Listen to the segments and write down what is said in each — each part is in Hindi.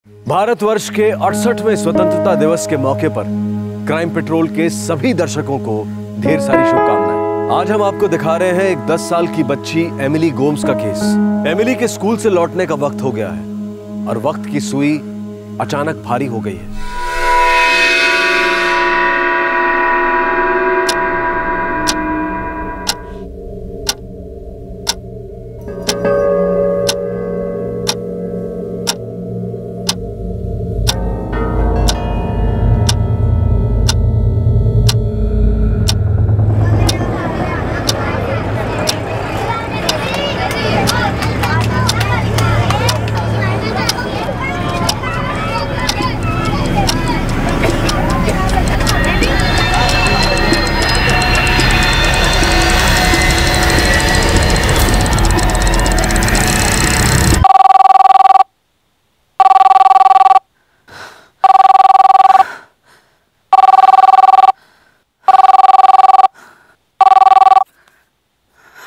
भारतवर्ष के 68वें स्वतंत्रता दिवस के मौके पर क्राइम पेट्रोल के सभी दर्शकों को ढेर सारी शुभकामनाएं। आज हम आपको दिखा रहे हैं एक 10 साल की बच्ची एमिली गोम्स का केस। एमिली के स्कूल से लौटने का वक्त हो गया है और वक्त की सुई अचानक भारी हो गई है।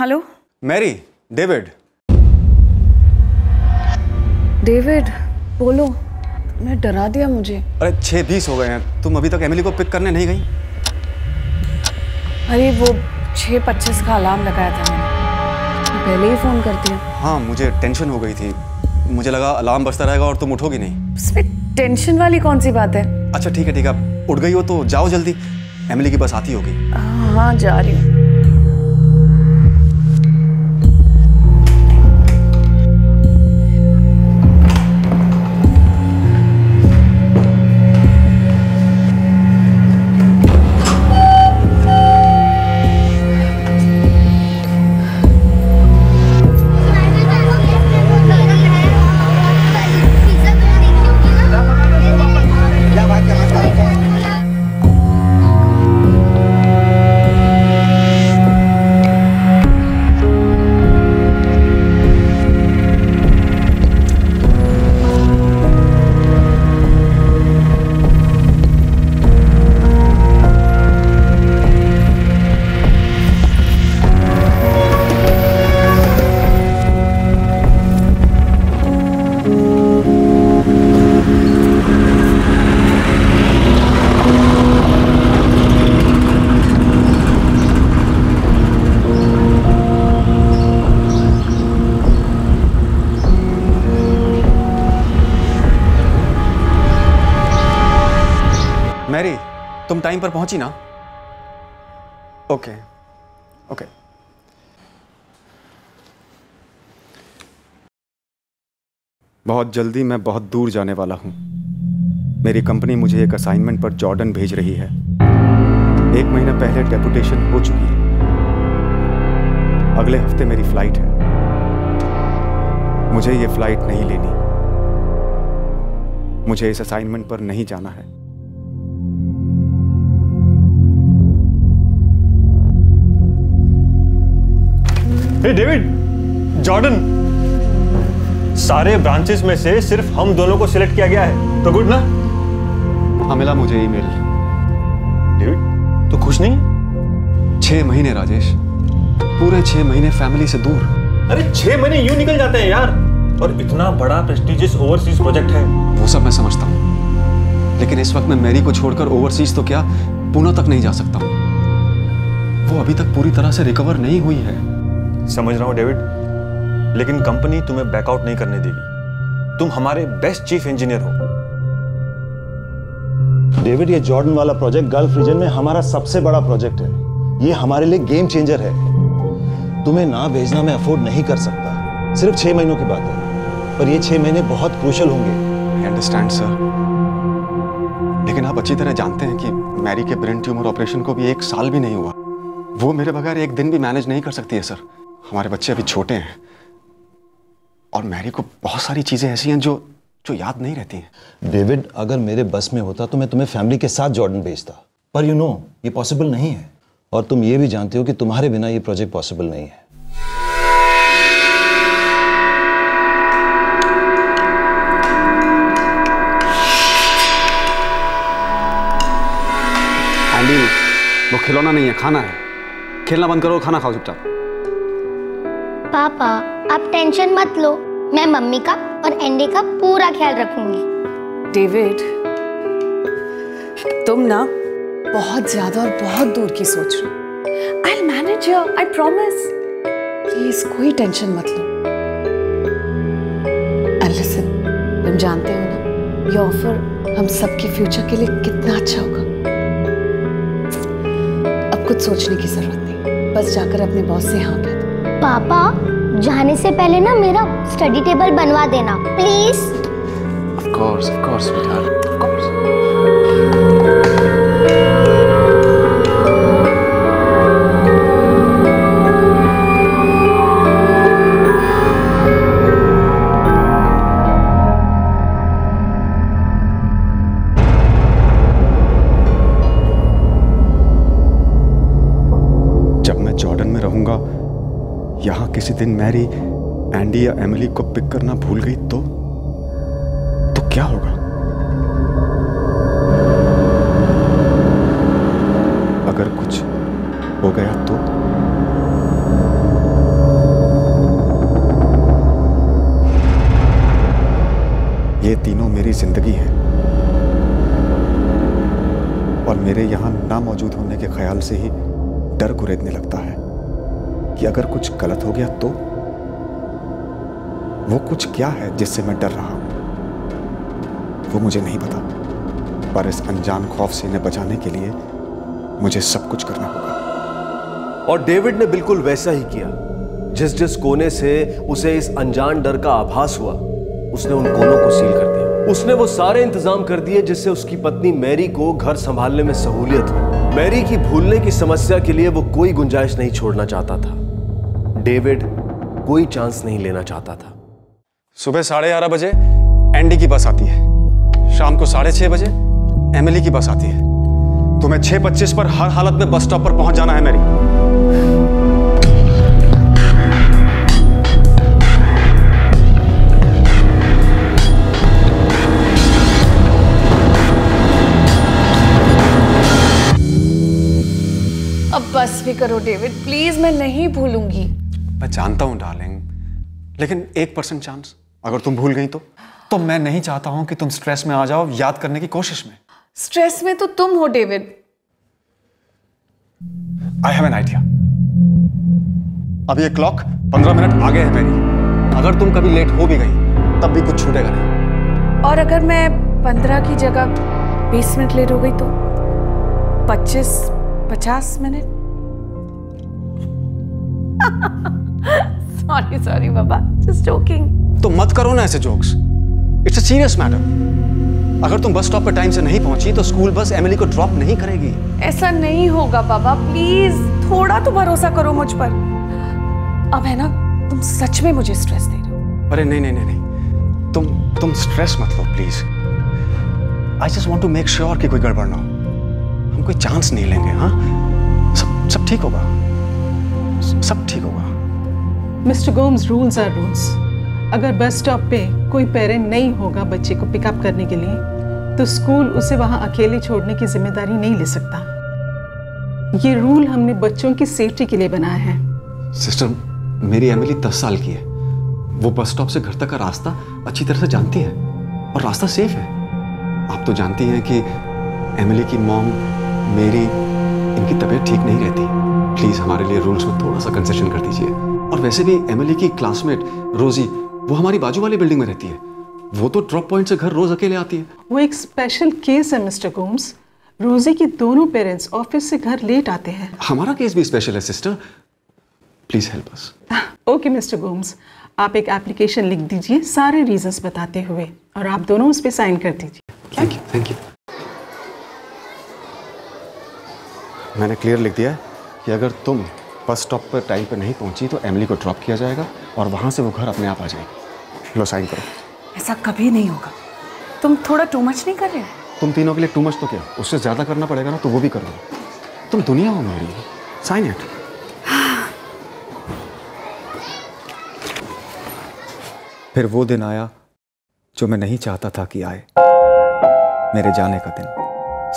Hello Mary, David. डेविड बोलो, तुमने डरा दिया मुझे। अरे 6:20 हो गए हैं, तुम अभी तक एमिली को पिक करने नहीं गई? अरे वो 6:25 का अलार्म लगाया था मैंने, पहले ही फोन कर दिया। हाँ, मुझे टेंशन हो गई थी, मुझे लगा अलार्म बजता रहेगा और तुम उठोगी नहीं। इसमें टेंशन वाली कौन सी बात है? अच्छा ठीक है, उठ गई हो तो जाओ जल्दी, एमिली की बस आती होगी। हाँ जा रही हूँ। मैरी, तुम टाइम पर पहुंची ना? ओके। बहुत जल्दी मैं बहुत दूर जाने वाला हूं। मेरी कंपनी मुझे एक असाइनमेंट पर जॉर्डन भेज रही है। 1 महीना पहले डेपुटेशन हो चुकी है। अगले हफ्ते मेरी फ्लाइट है। मुझे ये फ्लाइट नहीं लेनी। मुझे इस असाइनमेंट पर नहीं जाना है। हे डेविड, जॉर्डन, सारे ब्रांचेस में से सिर्फ हम दोनों को सिलेक्ट किया गया है, तो गुड ना? हाँ, मिला मुझे ईमेल। डेविड, तो खुश नहीं? 6 महीने राजेश, पूरे 6 महीने फैमिली से दूर। अरे 6 महीने यूं निकल जाते हैं यार, और इतना बड़ा प्रेस्टिजियस ओवरसीज प्रोजेक्ट है। वो सब मैं समझता हूँ, लेकिन इस वक्त मैं मैरी को छोड़कर ओवरसीज तो क्या पुणे तक नहीं जा सकता। वो अभी तक पूरी तरह से रिकवर नहीं हुई है। समझ रहा हूं डेविड, लेकिन कंपनी तुम्हें बैकआउट नहीं करने देगी। तुम हमारे बेस्ट चीफ इंजीनियर हो। डेविड, ये जॉर्डन वाला प्रोजेक्ट गल्फ रीजन में हमारा सबसे बड़ा प्रोजेक्ट है। ये हमारे लिए गेम चेंजर है। तुम्हें ना भेजना मैं अफोर्ड नहीं कर सकता। सिर्फ 6 महीनों की बात है, पर ये 6 महीने बहुत क्रूशियल होंगे। आई अंडरस्टैंड सर, लेकिन आप अच्छी तरह जानते हैं कि मैरी के ब्रेन ट्यूमर ऑपरेशन को भी 1 साल भी नहीं हुआ। वो मेरे बगैर 1 दिन भी मैनेज नहीं कर सकती है सर। हमारे बच्चे अभी छोटे हैं और मैरी को बहुत सारी चीजें ऐसी हैं जो याद नहीं रहती हैं। डेविड, अगर मेरे बस में होता तो मैं तुम्हें फैमिली के साथ जॉर्डन भेजता, पर यू नो ये पॉसिबल नहीं है। और तुम ये भी जानते हो कि तुम्हारे बिना ये प्रोजेक्ट पॉसिबल नहीं है। एंडी, वो खिलौना नहीं है, खाना है। खेलना बंद करो, खाना खाओ चुपचाप। पापा, आप टेंशन मत लो, मैं मम्मी का और एंडी का पूरा ख्याल रखूंगी। डेविड, तुम ना बहुत ज्यादा और बहुत दूर की सोच रहे हो। I'll manage you, I promise. Please कोई टेंशन मत लो। And listen, तुम जानते हो ना, ये ऑफर हम सबके फ्यूचर के लिए कितना अच्छा होगा। अब कुछ सोचने की जरूरत नहीं, बस जाकर अपने बॉस से हाँ कह दो। पापा, जाने से पहले ना मेरा स्टडी टेबल बनवा देना please. Of course, sweetheart. Of course. जब मैं जॉर्डन में रहूंगा, यहाँ किसी दिन मैरी एंडी या एमिली को पिक करना भूल गई तो क्या होगा? अगर कुछ हो गया तो? ये तीनों मेरी जिंदगी हैं और मेरे यहां ना मौजूद होने के ख्याल से ही डर गुरेदने लगता है कि अगर कुछ गलत हो गया तो? वो कुछ क्या है जिससे मैं डर रहा हूं, वो मुझे नहीं पता, पर इस अनजान खौफ से इन्हें बचाने के लिए मुझे सब कुछ करना होगा। और डेविड ने बिल्कुल वैसा ही किया। जिस जिस कोने से उसे इस अनजान डर का आभास हुआ, उसने उन कोनों को सील कर दिया। उसने वो सारे इंतजाम कर दिए जिससे उसकी पत्नी मैरी को घर संभालने में सहूलियत हो। मैरी की भूलने की समस्या के लिए वो कोई गुंजाइश नहीं छोड़ना चाहता था। डेविड कोई चांस नहीं लेना चाहता था। सुबह 11:30 बजे एंडी की बस आती है, शाम को 6:30 बजे एमिली की बस आती है। तुम्हें 6:25 पर हर हालत में बस स्टॉप पर पहुंच जाना है मैरी। अब बस भी करो डेविड, प्लीज, मैं नहीं भूलूंगी। मैं जानता हूं डार्लिंग, लेकिन 1% चांस अगर तुम भूल गई तो मैं नहीं चाहता हूं कि तुम स्ट्रेस में आ जाओ याद करने की कोशिश में। स्ट्रेस में तो तुम हो David. I have an idea. अब ये क्लॉक 15 मिनट आगे है मेरी। अगर तुम कभी लेट हो भी गई तब भी कुछ छूटेगा नहीं। और अगर मैं 15 की जगह 20 मिनट लेट हो गई तो 50 मिनट। सॉरी बाबा, जस्ट जोकिंग। तो मत करो ना ऐसे jokes, it's a serious matter. अगर तुम बस स्टॉप पर टाइम से नहीं पहुंची तो स्कूल बस एमिली को ड्रॉप नहीं करेगी। ऐसा नहीं होगा बाबा, प्लीज थोड़ा तो भरोसा करो मुझ पर। अब है ना, तुम सच में मुझे स्ट्रेस दे रहे हो। अरे नहीं, तुम स्ट्रेस मत लो please. I just want to make sure कि कोई गड़बड़ ना हो। हम कोई चांस नहीं लेंगे। हाँ, सब ठीक होगा, सब ठीक होगा। Mister Gomes, rules are rules. अगर बस स्टॉप पे कोई पेरेंट नहीं होगा बच्चे को पिकअप करने के लिए, तो स्कूल उसे वहां अकेले छोड़ने की जिम्मेदारी नहीं ले सकता। ये रूल हमने बच्चों की सेफ्टी के लिए बनाया है। सिस्टर, मेरी एमिली 10 साल की है। वो बस स्टॉप से घर तक का रास्ता अच्छी तरह से जानती है और रास्ता सेफ है। आप तो जानती हैं कि एमिली की मॉम मेरी, इनकी तबीयत ठीक नहीं रहती। प्लीज हमारे लिए रूल्स में थोड़ा सा कंसेशन कर दीजिए। और वैसे भी एमिली की क्लासमेट रोजी, वो हमारी बाजू वाली बिल्डिंग में रहती है। वो तो ड्रॉप पॉइंट से घर रोज अकेले आती है। वो एक स्पेशल केस है मिस्टर गोम्स। रोजी की दोनों पेरेंट्स ऑफिस से घर लेट आते हैं। हमारा केस भी स्पेशल है sister, please help us. Okay mister Gomes, आप एक एप्लीकेशन लिख दीजिए सारे रीजंस बताते हुए, और आप दोनों उस पर साइन कर दीजिए। Thank you. मैंने क्लियर लिख दिया है कि अगर तुम बस स्टॉप पर टाइम पर नहीं पहुंची तो एमिली को ड्रॉप किया जाएगा और वहां से वो घर अपने आप आ जाएगी। लो साइन करो। ऐसा कभी नहीं होगा। तुम थोड़ा टू मच नहीं कर रहे हो? तुम तीनों के लिए टू मच तो क्या, उससे ज्यादा करना पड़ेगा ना, तो वो भी कर लो। तुम दुनिया हो मेरी, साइन इट। फिर वो दिन आया जो मैं नहीं चाहता था कि आए। मेरे जाने का दिन।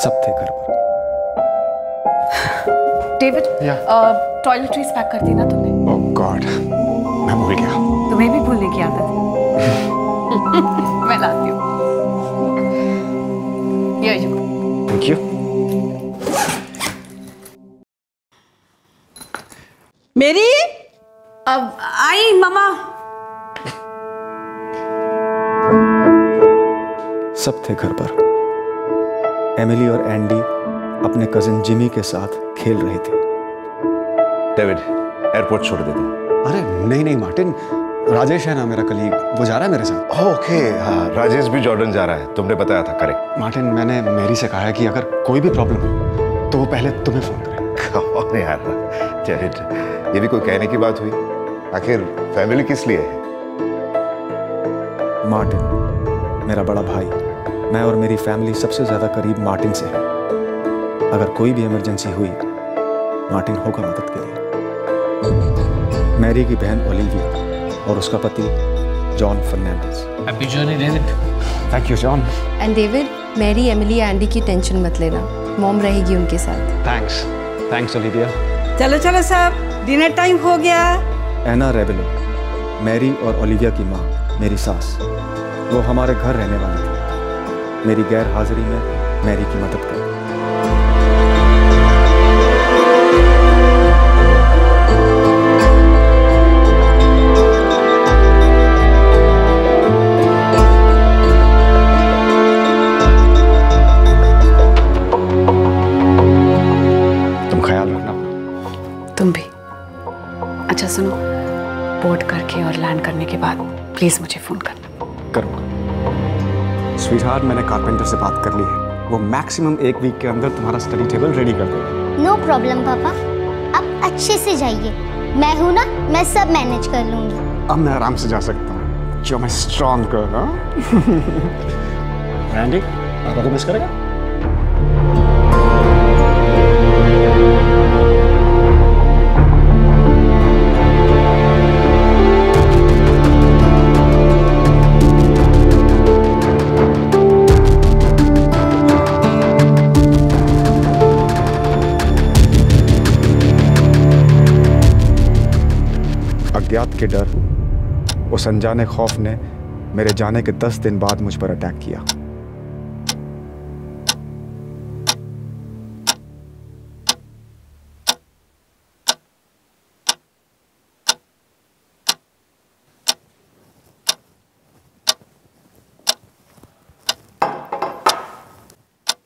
सब थे घर पर। डेविड, टॉयलेटरीज पैक कर दी ना तुमने? ओह गॉड, मैं भूल गया। तुम्हें भी भूलने की आदत है। मैं लाती हूँ। Thank you. मेरी अब आई मामा। सब थे घर पर। एमिली और एंडी अपने कजिन जिमी के साथ खेल रहे थे। डेविड, एयरपोर्ट छोड़ दे दो। अरे नहीं नहीं मार्टिन, राजेश है ना मेरा कलीग, वो जा रहा है मेरे साथ। ओके, हाँ, राजेश भी जॉर्डन जा रहा है, तुमने बताया था। करेक्ट। मार्टिन, मैंने मेरी से कहा है कि अगर कोई भी प्रॉब्लम हो तो वो पहले तुम्हें फोन करे। कौन यार डेविड, ये भी कोई कहने की बात हुई? आखिर फैमिली किस लिए है? मार्टिन मेरा बड़ा भाई, मैं और मेरी फैमिली सबसे ज्यादा करीब मार्टिन से है। अगर कोई भी इमरजेंसी हुई, मार्टिन होगा मदद के लिए। मैरी की बहन ओलिविया और उसका पति John Fernandes. Happy journey David. Thank you John. And David, Mary, Emily, Andy की टेंशन मत लेना, मॉम रहेगी उनके साथ। Thanks Olivia. चलो चलो सब, डिनर टाइम हो गया। एना रेबेलो, मैरी और ओलिविया की माँ, मेरी सास, वो हमारे घर रहने वाली थी। मेरी गैर हाजिरी में मैरी की मदद कर। तुम ख्याल रखना। तुम भी। अच्छा सुनो, बोर्ड करके और लैंड करने के बाद प्लीज मुझे फोन करना। करूँगा। स्वीटहार्ट, मैंने कारपेंटर से बात कर ली है, वो मैक्सिमम 1 वीक के अंदर तुम्हारा स्टडी टेबल रेडी कर देगा। नो प्रॉब्लम पापा, आप अच्छे से जाइए, मैं हूं ना, मैं सब मैनेज कर लूंगी। अब मैं आराम से जा सकता हूँ, जो मैं स्ट्रॉन्ग कर रहा हूँ। एंडी, पापा को मिस करेगा? अज्ञात के डर, उस अनजाने खौफ ने मेरे जाने के 10 दिन बाद मुझ पर अटैक किया।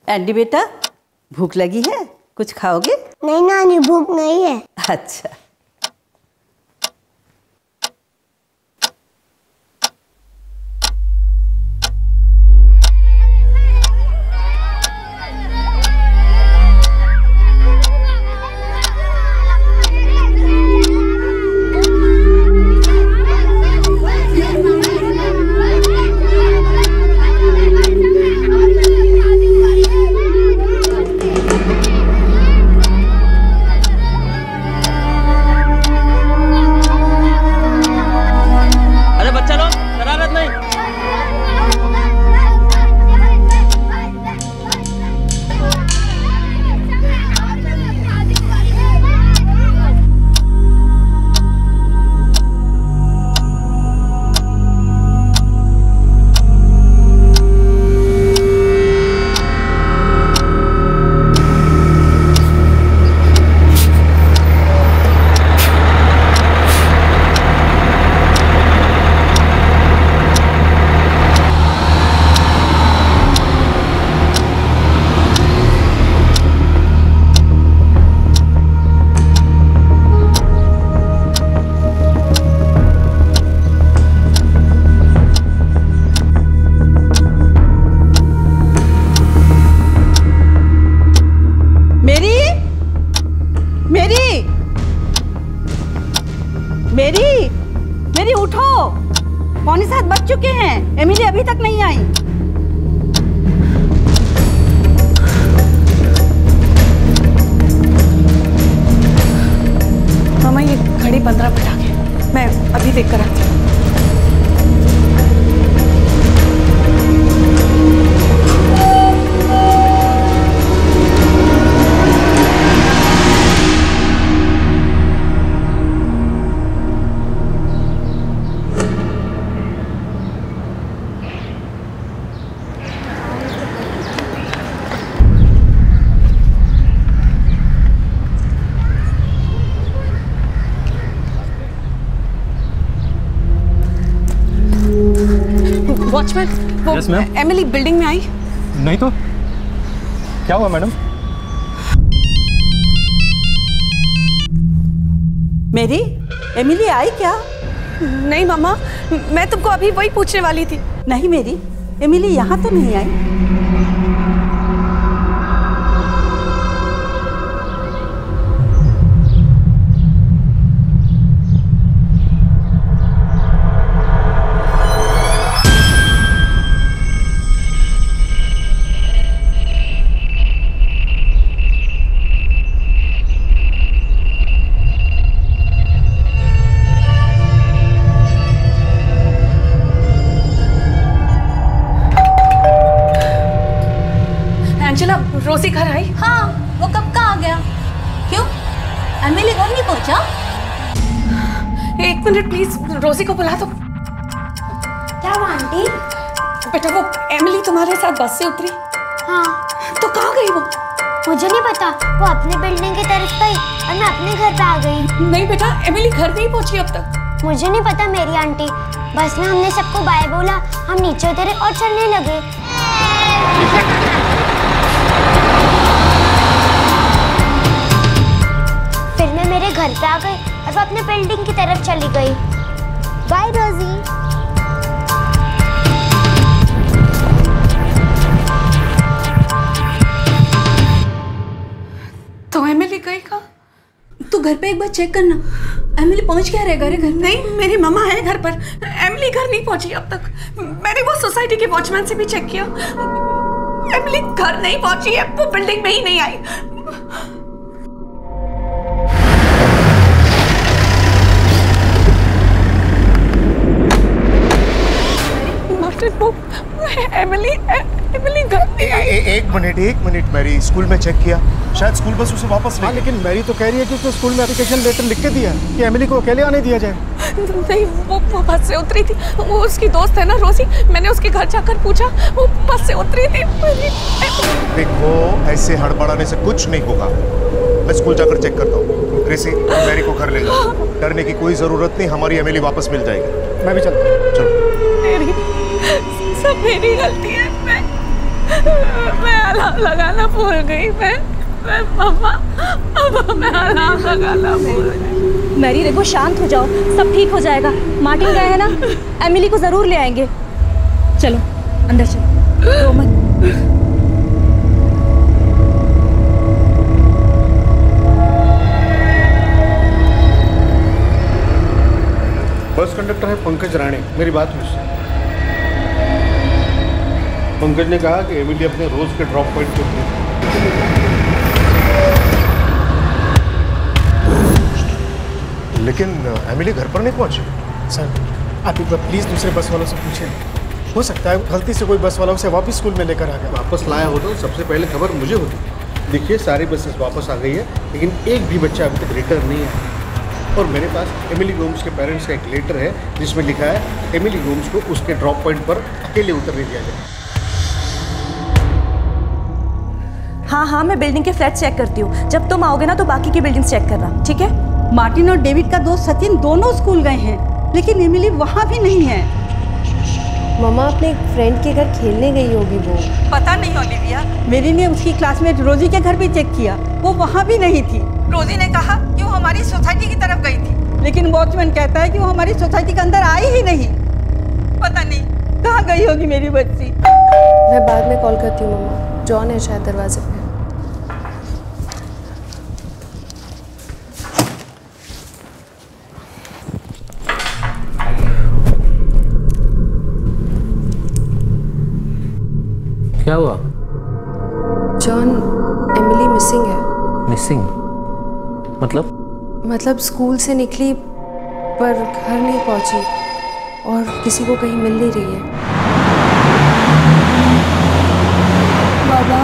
एंडी बेटा, भूख लगी है? कुछ खाओगे? नहीं नानी, भूख नहीं है। अच्छा। वॉचमैन, वो Yes, ma'am. एमिली बिल्डिंग में आई? नहीं तो क्या हुआ मैडम? मेरी एमिली आई क्या? नहीं मामा, मैं तुमको अभी वही पूछने वाली थी। नहीं मेरी एमिली यहाँ तो नहीं आई। रोसी घर आई? हाँ, वो कब का आ गया? क्यों? एमिली घर नहीं पहुंचा? एक मिनट प्लीज, रोसी को बुला दो। क्या हुआ आंटी? बेटा वो एमिली तुम्हारे साथ बस से उतरी? हाँ। तो कहाँ गई वो? मुझे नहीं पता, वो अपनी बिल्डिंग की तरफ गई और मैं अपने घर पे आ गई। नहीं बेटा, एमिली घर नहीं पहुंची अब तक। मुझे नहीं पता मेरी आंटी, बस में हमने सबको बाय बोला, हम नीचे उतरे और चलने लगे। फिर मैं मेरे घर पे आ गई और वो अपने बिल्डिंग की तरफ चली गई। बाय रोजी। तो एमिली गई कहाँ? तू घर पे एक बार चेक करना, एमिली पहुंच क्या रहेगा रे घर? नहीं, मेरी मम्मा है घर पर, एमिली घर नहीं पहुंची अब तक। मैंने वो सोसाइटी के वॉचमैन से भी चेक किया, एमिली घर नहीं पहुंची है, वो बिल्डिंग में ही नहीं आई। वो एमिली घर नहीं आई। एक मिनट मैरी, स्कूल में चेक किया, शायद स्कूल बस उसे वापस ले। लेकिन मैरी तो कह रही है कि उसने स्कूल में एप्लीकेशन लेटर लिख के दिया कि एमिली को अकेले आने दिया जाए। नहीं, वो बस से उतरी थी, वो उसकी दोस्त है ना रोसी, मैंने उसके घर जाकर पूछा, वो बस से उतरी थी। देखो, ऐसे हड़बड़ाने से कुछ नहीं होगा, मैं स्कूल जाकर चेक करता हूँ। ग्रेसी, मैरी को घर ले जाओ, डरने की कोई जरूरत नहीं, हमारी एमिली वापस मिल जाएगी। मैं भी चलता हूँ, चलो। सब मेरी गलती है, मैं अलार्म लगाना भूल गई। मैं मम्मा, मैं अलार्म लगाना भूल गई। मैरी देखो, शांत हो जाओ, सब ठीक हो जाएगा। मार्टिन गए हैं ना, एमिली को जरूर ले आएंगे। चलो अंदर चलो, रो मत। बस कंडक्टर है पंकज राणे, मेरी बात हुई उससे। पंकज ने कहा कि एमिली अपने रोज के ड्रॉप पॉइंट पे उतरी। लेकिन एमिली घर पर नहीं पहुंची। सर, आप एक बार प्लीज दूसरे बस वालों से पूछें, हो सकता है गलती से कोई बस वाला उसे वापस स्कूल में लेकर आ गया। वापस लाया होता तो सबसे पहले खबर मुझे होती। देखिए, सारी बसेस वापस आ गई है, लेकिन एक भी बच्चा अभी तक रिटर्न नहीं है। और मेरे पास एमिली गोम्स के पेरेंट्स का एक लेटर है जिसमें लिखा है एमिली गोम्स को उसके ड्रॉप पॉइंट पर अकेले उतरने दिया जाए। हाँ, मैं बिल्डिंग के फ्लैट चेक करती हूँ। जब तुम आओगे ना तो बाकी की बिल्डिंग चेक करना, ठीक है? मार्टिन और डेविड का दोस्त सचिन दोनों स्कूल गए हैं, लेकिन एमिली वहाँ भी नहीं है। मम्मा अपने फ्रेंड के घर खेलने गई होगी वो। पता नहीं ओलिविया, मेरी ने उसकी क्लासमेट रोजी के घर भी चेक किया, वो वहाँ भी नहीं थी। रोजी ने कहा कि वो हमारी सोसाइटी की तरफ गई थी, लेकिन वॉचमैन कहता है कि वो हमारी सोसाइटी के अंदर आई ही नहीं। पता नहीं कहाँ गई होगी मेरी बच्ची। मैं बाद में कॉल करती हूँ मम्मा, जॉन है शायद दरवाजे पे। क्या हुआ? जॉन, एमिली मिसिंग है। मिसिंग? मतलब स्कूल से निकली पर घर नहीं पहुंची और किसी को कहीं मिल नहीं रही है। बाबा,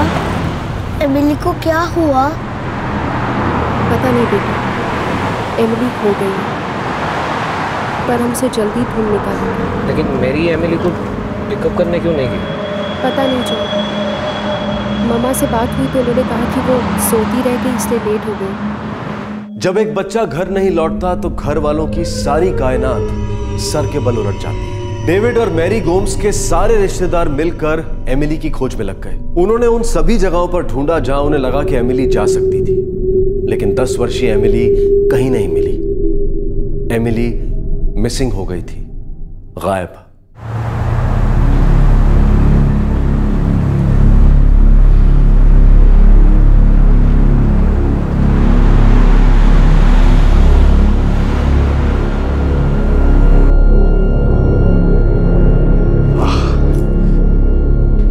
एमिली को क्या हुआ? पता नहीं बेटा, एमिली खो गई है, पर हमसे जल्दी ढूंढ निकालेंगे। लेकिन मेरी एमिली को पिकअप करने क्यों नहीं गई? पता नहीं जो मम्मा से बात हुई तो उन्होंने कहा कि वो सोती रह गई इसलिए लेट हो गई। जब एक बच्चा घर नहीं लौटता तो घर वालों की सारी कायनात सर के बल उलट जाती है। डेविड और मैरी गोम्स के सारे रिश्तेदार मिलकर एमिली की खोज में लग गए। उन्होंने उन सभी जगहों पर ढूंढा जहां उन्हें लगा कि एमिली जा सकती थी, लेकिन 10 वर्षीय एमिली कहीं नहीं मिली। एमिली मिसिंग हो गई थी, गायब।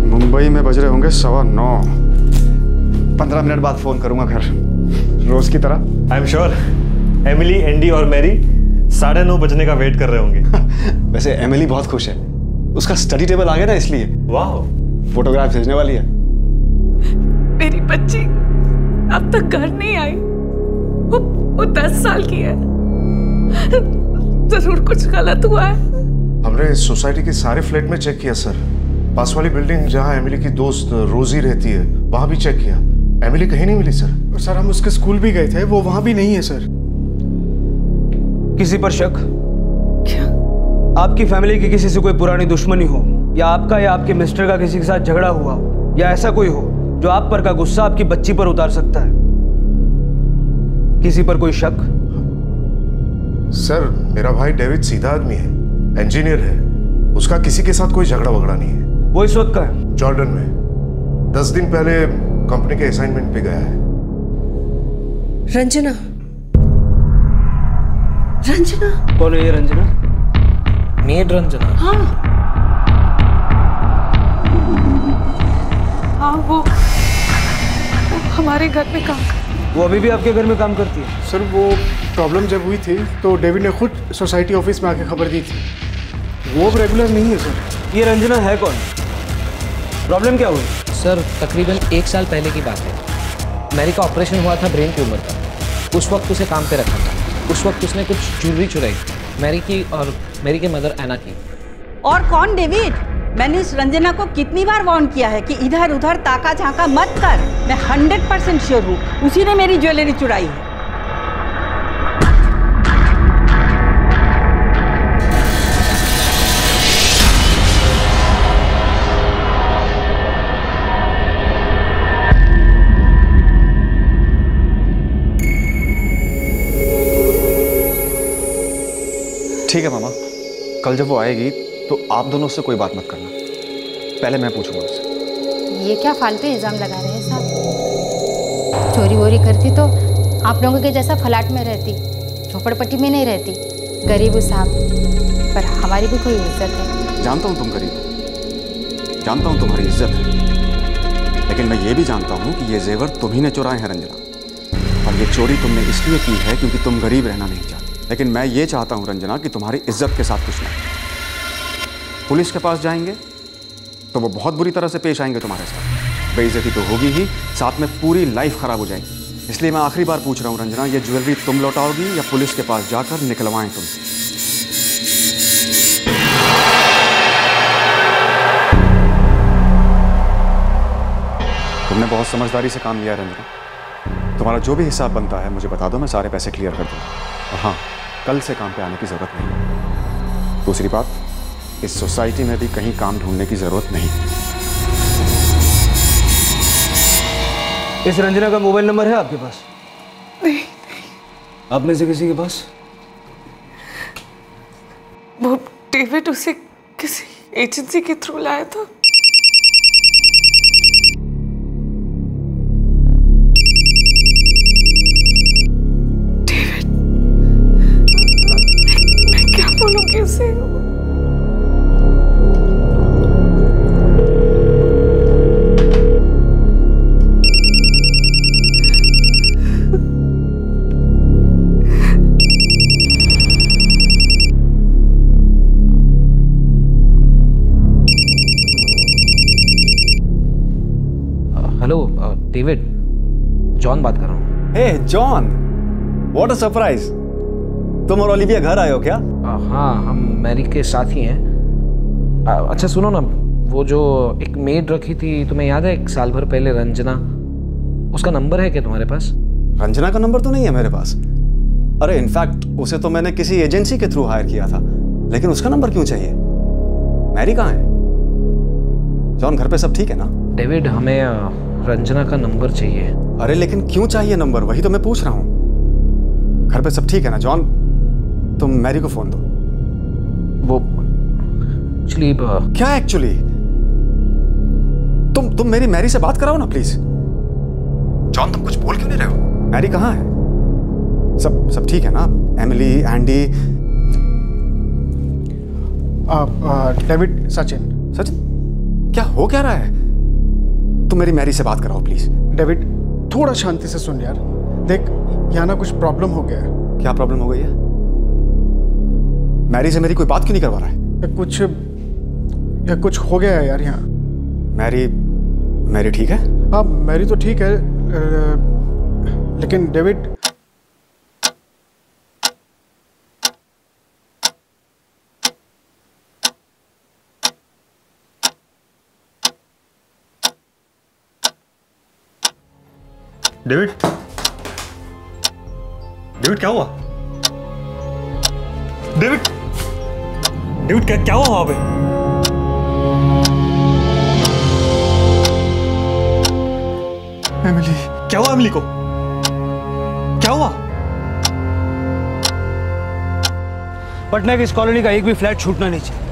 मुंबई में बज रहे होंगे 9:15। 15 मिनट बाद फोन करूंगा घर, रोज की तरह। I am sure Emily, Andy और मैरी 9:30 बजने का वेट कर रहे होंगे। वैसे एमिली बहुत खुश है, उसका स्टडी टेबल आ गया ना, इसलिए। वाह, फोटोग्राफ भेजने वाली है। मेरी बच्ची अब तक घर नहीं आई। वो 10 साल की है। जरूर कुछ गलत हुआ है। हमने इस सोसाइटी के सारे फ्लैट में चेक किया सर। पास वाली बिल्डिंग जहां एमिली की दोस्त रोजी रहती है वहां भी चेक किया। एमिली कहीं नहीं मिली सर। सर हम उसके स्कूल भी गए थे, वो वहां भी नहीं है सर। किसी पर शक? क्या आपकी फैमिली की किसी से कोई पुरानी दुश्मनी हो, या आपका या आपके मिस्टर का किसी के साथ झगड़ा हुआ हो, या ऐसा कोई हो जो आप पर का गुस्सा आपकी बच्ची पर उतार सकता है? किसी पर कोई शक? सर मेरा भाई डेविड सीधा आदमी है, इंजीनियर है। उसका किसी के साथ कोई झगड़ा वगड़ा नहीं है। वो इस वक्त का है जॉर्डन में। 10 दिन पहले कंपनी के असाइनमेंट पे गया है। रंजना। रंजना? कौन है ये रंजना? मेड रंजना? हाँ हाँ, वो हमारे घर में काम करती है। वो अभी भी आपके घर में काम करती है? सर वो प्रॉब्लम जब हुई थी तो डेविड ने खुद सोसाइटी ऑफिस में आके खबर दी थी। वो अब रेगुलर नहीं है सर। ये रंजना है कौन? प्रॉब्लम क्या हुई? सर तकरीबन 1 साल पहले की बात है। मैरी का ऑपरेशन हुआ था ब्रेन ट्यूमर का। उस वक्त उसे काम पे रखा था। उस वक्त उसने कुछ ज्वेलरी चुराई, मैरी की और मेरी के मदर एना की। और कौन डेविड? मैंने इस रंजना को कितनी बार वार्न किया है कि इधर उधर ताका झांका मत कर। मैं 100% श्योर हूँ उसी ने मेरी ज्वेलरी चुराई है। ठीक है मामा, कल जब वो आएगी तो आप दोनों से कोई बात मत करना। पहले मैं पूछूंगा उससे। ये क्या फालतू इल्जाम लगा रहे हैं साहब? चोरी वोरी करती तो आप लोगों के जैसा फ्लैट में रहती, झोपड़पट्टी में नहीं रहती। गरीब हूँ साहब, पर हमारी भी कोई इज्जत है। जानता हूँ तुम गरीब हो, जानता हूँ तुम्हारी इज्जत है, लेकिन मैं ये भी जानता हूँ कि ये जेवर तुम ही ने चुराए हैं रंजना। और ये चोरी तुमने इसलिए की है क्योंकि तुम गरीब रहना नहीं चाहते। लेकिन मैं ये चाहता हूँ रंजना कि तुम्हारी इज्जत के साथ कुछ नहीं। पुलिस के पास जाएंगे तो वो बहुत बुरी तरह से पेश आएंगे तुम्हारे साथ। बेइज्जती तो होगी ही, साथ में पूरी लाइफ खराब हो जाएगी। इसलिए मैं आखिरी बार पूछ रहा हूँ रंजना, ये ज्वेलरी तुम लौटाओगी या पुलिस के पास जाकर निकलवाएं तुमसे? तुमने बहुत समझदारी से काम लिया रंजना। तुम्हारा जो भी हिसाब बनता है मुझे बता दो, मैं सारे पैसे क्लियर कर दूँगा। और हाँ, कल से काम पे आने की ज़रूरत नहीं। दूसरी बात, इस सोसाइटी में भी कहीं काम ढूंढने की ज़रूरत नहीं। इस रंजना का मोबाइल नंबर है आपके पास? नहीं। आप में से किसी के पास? वो डेविड उसे किसी एजेंसी के थ्रू लाया था। डेविड, मैं क्या बोलूंगी उसे? हेलो डेविड, जॉन बात कर रहा हूँ। हे जॉन, व्हाट अ सरप्राइज। तुम और ओलिविया घर आए हो क्या? हाँ, हम मैरी के साथ ही हैं। अच्छा सुनो ना, वो जो एक मेड रखी थी तुम्हें याद है 1 साल भर पहले, रंजना, उसका नंबर है क्या तुम्हारे पास? रंजना का नंबर तो नहीं है मेरे पास। अरे इनफैक्ट उसे तो मैंने किसी एजेंसी के थ्रू हायर किया था, लेकिन उसका नंबर क्यों चाहिए? मैरी कहाँ है? जॉन, घर पे सब ठीक है ना? डेविड, हमें रंजना का नंबर चाहिए। अरे लेकिन क्यों चाहिए नंबर? वही तो मैं पूछ रहा हूँ। घर पे सब ठीक है ना? जॉन, तुम मैरी को फोन दो। वो एक्चुअली क्या एक्चुअली? तुम मेरी मैरी से बात कराओ ना प्लीज। जॉन, तुम कुछ बोल क्यों नहीं रहे हो? मैरी कहाँ है? सब ठीक है ना? Emily, Andy? डेविड, सचिन। क्या हो क्या रहा है? तुम मेरी मैरी से बात कराओ प्लीज। डेविड, थोड़ा शांति से सुन यार। देख, यहाँ ना कुछ प्रॉब्लम हो गया है। क्या प्रॉब्लम हो गई है? मैरी से मेरी कोई बात क्यों नहीं करवा रहा है? कुछ हो गया है यार यहाँ। मैरी ठीक है? हाँ, मैरी तो ठीक है, लेकिन डेविड, डेविड क्या हुआ? डेविड क्या हुआ वहां पे? एमिली, क्या हुआ एमिली को? क्या हुआ? पटना की इस कॉलोनी का एक भी फ्लैट छूटना नहीं चाहिए।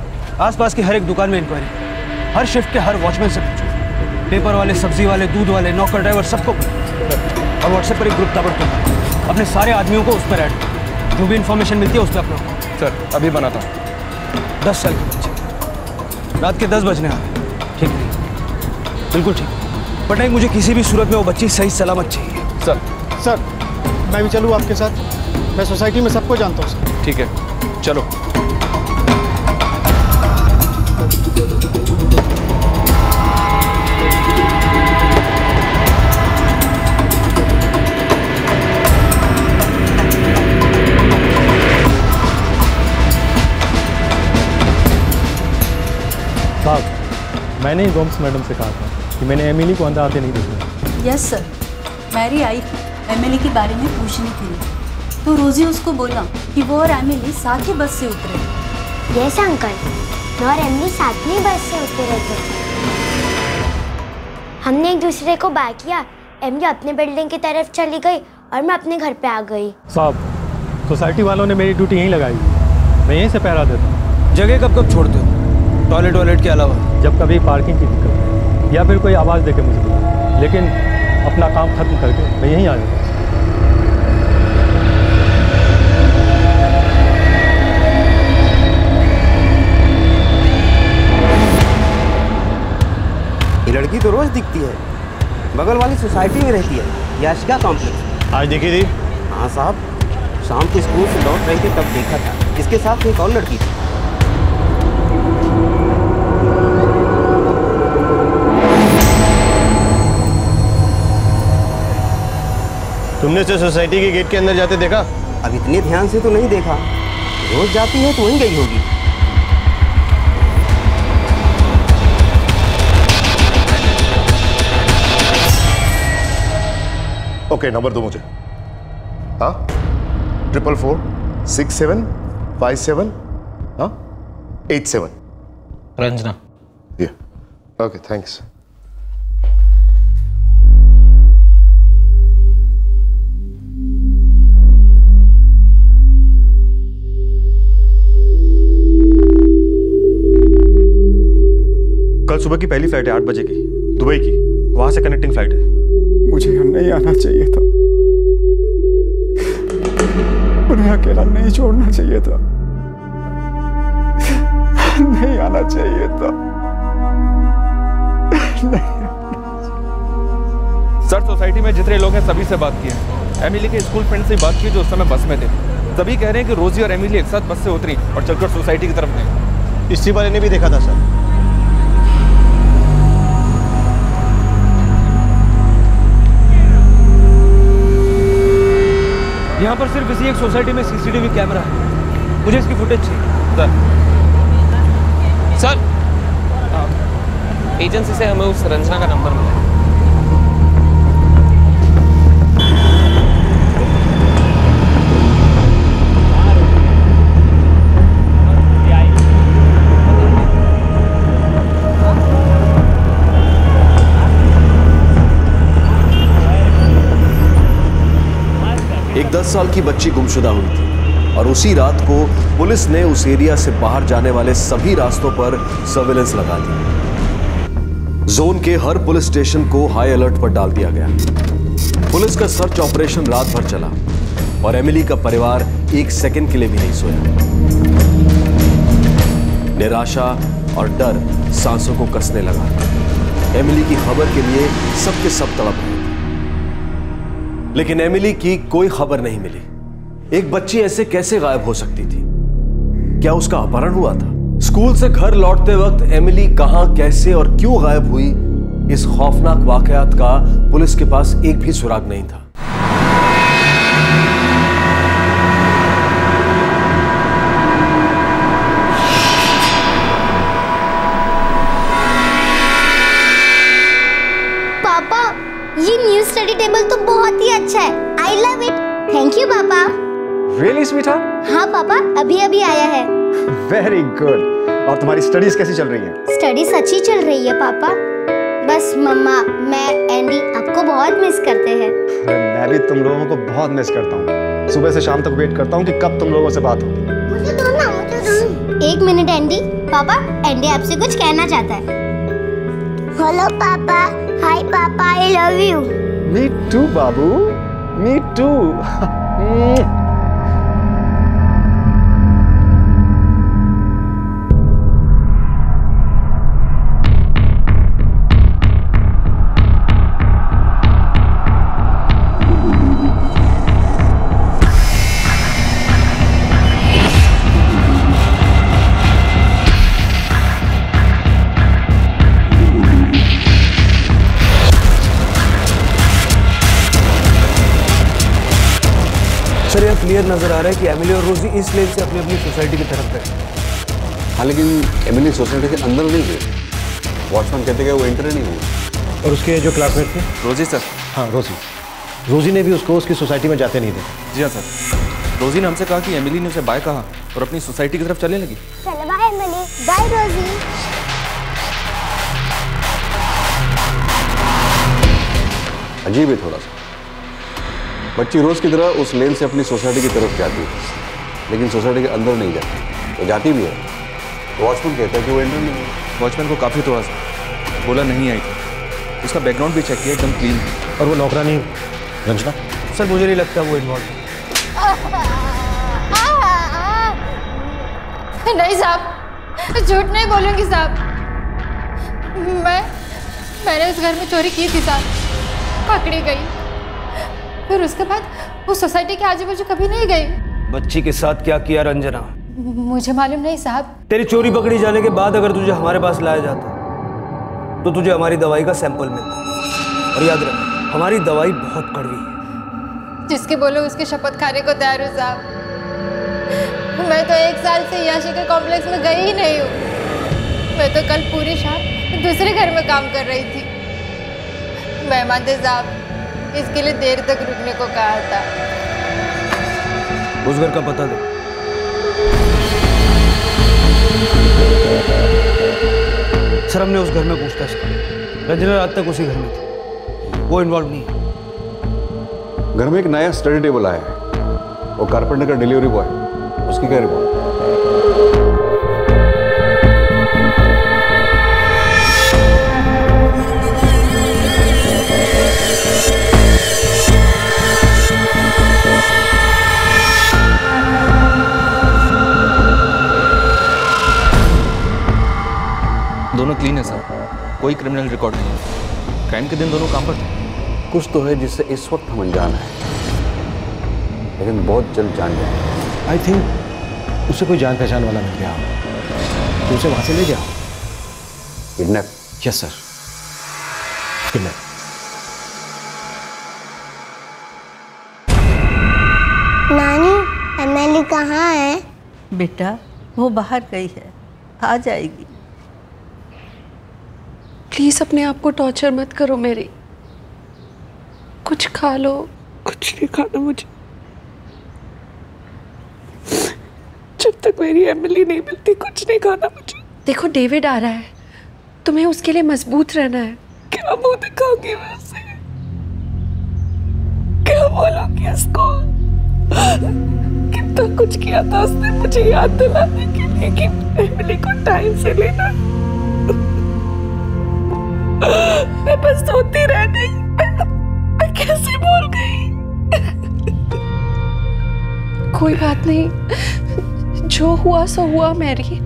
आसपास की हर एक दुकान में इंक्वायरी, हर शिफ्ट के हर वॉचमैन से पूछो, पेपर वाले, सब्जी वाले, दूध वाले, नौकर, ड्राइवर, सबको और व्हाट्सएप पर एक ग्रुप ताबड़तोड़ अपने सारे आदमियों को उस पर ऐड करो। जो भी इंफॉर्मेशन मिलती है उस पर अपलोड। सर, अभी बनाता हूँ। 10 साल के बच्चे, रात के 10 बजने आ रहे। ठीक नहीं, बिल्कुल ठीक। पटना मुझे किसी भी सूरत में वो बच्ची सही सलामत चाहिए। सर, मैं भी चलूँ आपके साथ? मैं सोसाइटी में सबको जानता हूँ सर। ठीक है, चलो। साहब, मैंने गोम्स मैडम से कहा था कि मैंने एमिली को अंदर आते नहीं देखा। यस सर, मैरी आई थी एमिली के बारे में पूछने के लिए, तो रोजी उसको बोला कि वो और एमिली साथ ही बस से उतरे। यस अंकल, मैं और एमिली साथ में बस से उतरे थे। हमने एक दूसरे को बाय किया। एमिली अपने बिल्डिंग की तरफ चली गई और मैं अपने घर पे आ गई। साहब, सोसाइटी वालों ने मेरी ड्यूटी यहीं लगाई, मैं यहीं से पहरा देता हूँ। जगह कब छोड़ते हो? टॉयलेट के अलावा? जब कभी पार्किंग की दिक्कत या फिर कोई आवाज़ देके मुझे बुलाए, लेकिन अपना काम खत्म करके मैं यहीं आ जाता हूँ। ये लड़की तो रोज दिखती है, बगल वाली सोसाइटी में रहती है, याशिका कॉम्प्लेक्स। आज देखी थी? हाँ साहब, शाम को स्कूल से लौट रही थी तब देखा था। इसके साथ एक और लड़की थी। तुमने इसे सोसाइटी के गेट के अंदर जाते देखा? अब इतने ध्यान से तो नहीं देखा, रोज जाती है तो वहीं गई होगी। ओके, नंबर दो मुझे। हाँ, 444-6757 हाँ 87। रंजना। Okay, thanks. कल सुबह की पहली फ्लाइट है 8 बजे की, दुबई की। वहां से कनेक्टिंग फ्लाइट है। मुझे यहाँ नहीं आना चाहिए था, उन्हें अकेला नहीं छोड़ना चाहिए था, नहीं आना चाहिए था। सर, सोसाइटी में जितने लोग हैं सभी से बात की है। एमिली के स्कूल फ्रेंड से बात की जो उस समय बस में थे। सभी कह रहे हैं कि रोजी और एमिली एक साथ बस से उतरी और चलकर सोसाइटी की तरफ गई। इसी वाले ने भी देखा था सर। यहाँ पर सिर्फ इसी एक सोसाइटी में सीसीटीवी कैमरा है, मुझे इसकी फुटेज चाहिए। सर, एजेंसी से हमें उस रंजना का नंबर मिला। 10 साल की बच्ची गुमशुदा हुई थी और उसी रात को पुलिस ने उस एरिया से बाहर जाने वाले सभी रास्तों पर सर्विलेंस लगा दी। जोन के हर पुलिस स्टेशन को हाई अलर्ट पर डाल दिया गया। पुलिस का सर्च ऑपरेशन रात भर चला और एमिली का परिवार एक सेकंड के लिए भी नहीं सोया। निराशा और डर सांसों को कसने लगा। एमिली की खबर के लिए सबके सब तड़प रहे थे, लेकिन एमिली की कोई खबर नहीं मिली। एक बच्ची ऐसे कैसे गायब हो सकती थी? क्या उसका अपहरण हुआ था? स्कूल से घर लौटते वक्त एमिली कहां, कैसे और क्यों गायब हुई, इस खौफनाक वाकयात का पुलिस के पास एक भी सुराग नहीं था। ये न्यू स्टडी टेबल तो बहुत ही अच्छा है। I love it. Thank you पापा। Really sweetheart? हाँ पापा, अभी अभी आया है। Very good. और तुम्हारी स्टडीज कैसी चल रही हैं? स्टडीज अच्छी चल रही है पापा। बस मम्मा, मैं, एंडी आपको बहुत मिस करते हैं। मैं भी तुम लोगों को बहुत मिस करता हूँ। सुबह से शाम तक वेट करता हूँ कि कब तुम लोगों से बात होगी। मुझे दो ना, मुझे दो। एक मिनट एंडी। पापा, एंडी आपसे कुछ कहना चाहता है। हेलो पापा। हाय पापा, I love you. Me too बाबू, मी टू। सर, यह क्लियर नजर आ रहा है कि एमिली और रोजी इस लेन से अपनी अपनी सोसाइटी की तरफ गए। हाँ, लेकिन एमिली सोसाइटी के अंदर नहीं गई। वॉचमैन कहते गए वो एंटर नहीं हुआ। और उसके जो क्लासमेट थे? रोजी सर। हाँ, रोजी ने भी उसको उसकी सोसाइटी में जाते नहीं देखा। जी हाँ सर। रोजी ने हमसे कहा कि एमिली ने उसे बाय कहा और अपनी सोसाइटी की तरफ चलने लगी। चलो बाय एमिली, बाय रोजी। अजीब है थोड़ा सा। बच्ची रोज की तरह उस लेन से अपनी सोसाइटी की तरफ जाती है, लेकिन सोसाइटी के अंदर नहीं जाती। तो जाती भी है तो वॉचमैन कहता है कि वो एंटर नहीं है। वॉचमैन को काफ़ी थोड़ा सा बोला नहीं आई थी। उसका बैकग्राउंड भी चेक किया, एकदम क्लीन। और वो नौकरानी रंजना? सर, मुझे नहीं लगता वो इन्वॉल्व है। नहीं साहब, झूठ नहीं बोलूंगी साहब। मैंने उस घर में चोरी की थी साहब, पकड़ी गई। फिर उसके बाद वो सोसाइटी के आजू बाजू कभी नहीं गई। बच्ची के साथ क्या किया रंजना? मुझे मालूम नहीं साहब। तेरी चोरी पकड़ी जाने के बाद अगर तुझे हमारे पास लाया जाता तो तुझे हमारी दवाई का सैंपल मिलता। और याद रख, हमारी दवाई बहुत कड़वी है। जिसके बोलो उसकी शपथ खाने को तैयार हूँ साहब। मैं तो 1 साल से याशी के कॉम्प्लेक्स में गई ही नहीं हूँ। मैं तो कल पूरी शाम दूसरे घर में काम कर रही थी। मेहमान थे साहब, इसके लिए देर तक रुकने को कहा था। उस घर का पता दे। सर, हमने उस घर में पूछताछ की। रंजना रात तक उसी घर में थी, वो इन्वॉल्व नहीं है। घर में एक नया स्टडी टेबल आया है, वो कारपेंटर का डिलीवरी बॉय, उसकी क्या रिपोर्ट? दोनों क्लीन है सर, कोई क्रिमिनल रिकॉर्ड नहीं है। क्राइम के दिन दोनों काम पर थे। कुछ तो है जिससे इस वक्त हम अनजान हैं, लेकिन बहुत जल्द जान जाएंगे। आई थिंक उसे कोई जान पहचान वाला मिल गया, तो उसे वहां से ले जाओ। किडनैप? Yes sir, kidnap. नानी, एमिली कहाँ है? बेटा, वो बाहर गई है, आ जाएगी। प्लीज अपने आप को टॉर्चर मत करो मेरी। कुछ खा लो। कुछ नहीं खाना मुझे, जब तक मेरी एमिली नहीं मिलती कुछ नहीं खाना मुझे। देखो डेविड आ रहा है, तुम्हें उसके लिए मजबूत रहना है। क्या मुंह दिखाऊंगी मैं उसे? क्या बोलूंगी उसको? कितना कुछ किया था उसने मुझे याद दिलाने के लिए कि एमिली को टाइम से लेना। मैं बस सोती रह गई। मैं कैसे भूल गई। कोई बात नहीं, जो हुआ सो हुआ मैरी।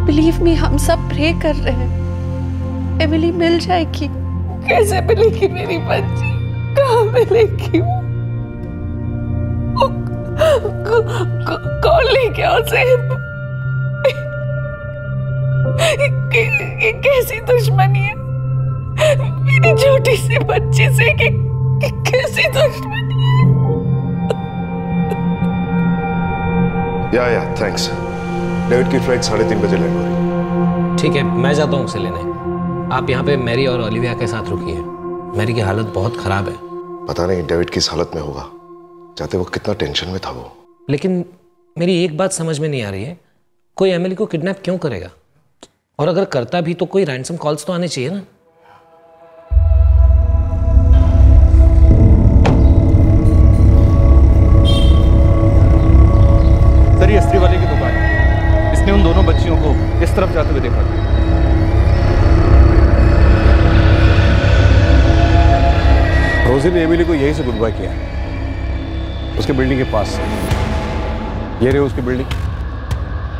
बिलीव मी, हम सब प्रे कर रहे हैं एमिली मिल जाएगी। कैसे मिलेगी मेरी बच्ची? कहाँ मिलेगी वो? कौन ले गया उसे? ये कैसी दुश्मनी है मेरी छोटी सी बच्ची से? कैसी दुश्मनी है? या थैंक्स। डेविड की फ्लाइट 3:30 बजे लैंड हो रही। ठीक है, मैं जाता हूँ उसे लेने। आप यहाँ पे मैरी और ओलिविया के साथ रुकिए। मैरी की हालत बहुत खराब है। पता नहीं डेविड किस हालत में होगा। जाते वक्त कितना टेंशन में था वो। लेकिन मेरी एक बात समझ में नहीं आ रही है, कोई एमिली को किडनैप क्यों करेगा? और अगर करता भी तो कोई रैंसम कॉल्स तो आने चाहिए ना। सर, ये इस्त्री वाले की दुकान है। इसने उन दोनों बच्चियों को इस तरफ जाते हुए देखा था। रोजी ने एमिली को यहीं से गुड बाय किया, उसके बिल्डिंग के पास से। ये रही उसकी बिल्डिंग,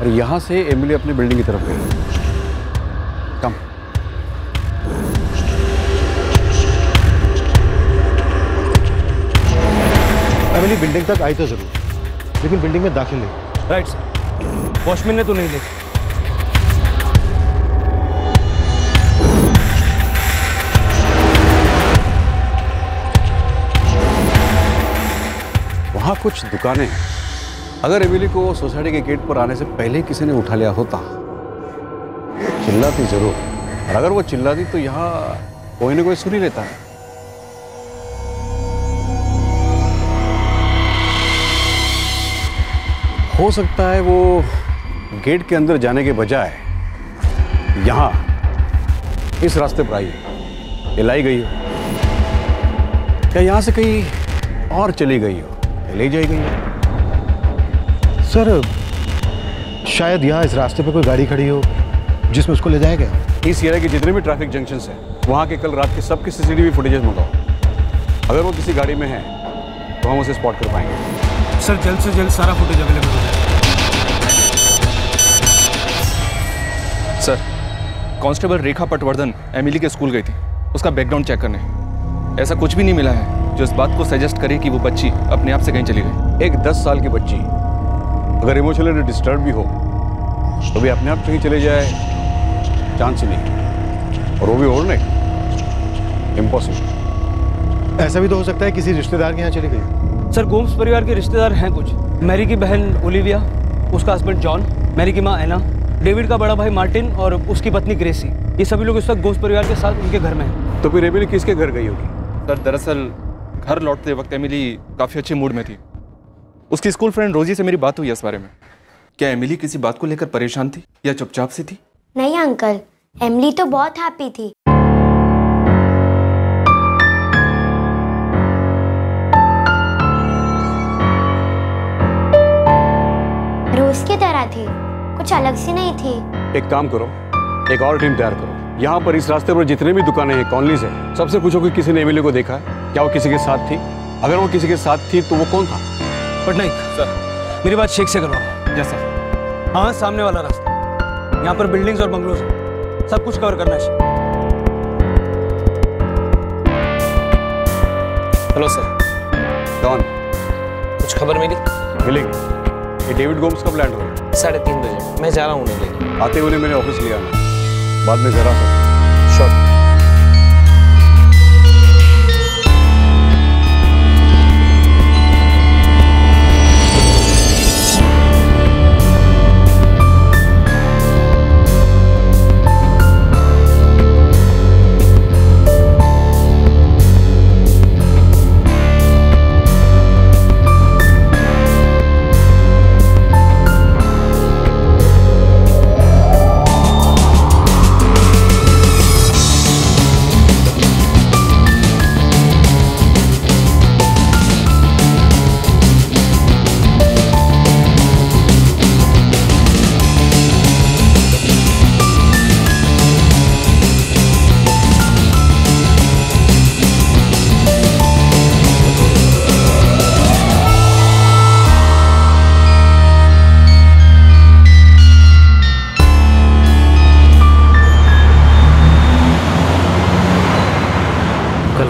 और यहां से एमिली अपनी बिल्डिंग की तरफ गई। कम। एमिली बिल्डिंग तक आई तो जरूर, लेकिन बिल्डिंग में दाखिल नहीं। राइट सर, वॉचमैन ने तो नहीं देखा। वहां कुछ दुकानें हैं। अगर एमिली को सोसाइटी के गेट पर आने से पहले किसी ने उठा लिया होता, चिल्लाती जरूर। और अगर वो चिल्लाती तो यहाँ कोई ना कोई सुन ही लेता है। हो सकता है वो गेट के अंदर जाने के बजाय यहाँ इस रास्ते पर आई, ये लाई गई हो, क्या यहाँ से कहीं और चली गई हो, ले जाई गई हो? सर, शायद यहाँ इस रास्ते पे कोई गाड़ी खड़ी हो जिसमें उसको ले जाया गया। इस एरिया के जितने भी ट्रैफिक जंक्शंस हैं, वहाँ के कल रात के सबके सीसीटीवी फुटेजेस मंगाओ। अगर वो किसी गाड़ी में है तो हम उसे स्पॉट कर पाएंगे। सर, जल्द से जल्द सारा फुटेज अवेलेबल हो जाए। सर, कांस्टेबल रेखा पटवर्धन एमिली के स्कूल गई थी उसका बैकग्राउंड चेक करने। ऐसा कुछ भी नहीं मिला है जो इस बात को सजेस्ट करे कि वो बच्ची अपने आप से कहीं चली गई। एक 10 साल की बच्ची अगर इमोशनली डिस्टर्ब भी हो तो भी अपने आप कहीं चले जाए, चांस ही नहीं। और वो भी ओवरनाइट, इम्पॉसिबल। ऐसा भी तो हो सकता है किसी रिश्तेदार के यहाँ चली गई। सर, गोम्स परिवार के रिश्तेदार हैं कुछ। मैरी की बहन ओलिविया, उसका हस्बैंड जॉन, मैरी की माँ एना, डेविड का बड़ा भाई मार्टिन और उसकी पत्नी ग्रेसी। ये सभी लोग इस वक्त गोम्स परिवार के साथ उनके घर में हैं। तो फिर एमिली किसके घर गई होगी? सर, दरअसल घर लौटते वक्त एमिली काफ़ी अच्छे मूड में थी। उसकी स्कूल फ्रेंड रोजी से मेरी बात हुई इस बारे में। क्या एमिली किसी बात को लेकर परेशान थी या चुपचाप सी थी? नहीं अंकल, एमिली तो बहुत हैप्पी थी। रोज की तरह थी, कुछ अलग सी नहीं थी। एक काम करो, एक और टीम तैयार करो। यहाँ पर इस रास्ते पर जितने भी दुकानें हैं, कॉलोनीज हैं, सबसे पूछो कि किसी ने एमिली को देखा है, क्या वो किसी के साथ थी? अगर वो किसी के साथ थी तो वो कौन था? पटनायक सर, मेरी बात शेख से करवाओ। जैसा? हाँ, सामने वाला रास्ता। यहाँ पर बिल्डिंग्स और बंगलोज हैं, सब कुछ कवर करना है। Hello sir. डॉन, कुछ खबर मिली? मिलेगी। ये डेविड गोम्स कब लैंड हुआ? 3:30 बजे। मैं जा रहा हूँ उन्हें लेने। आते हुए मैंने ऑफिस लिया ना, बाद में जरा सा श्योर।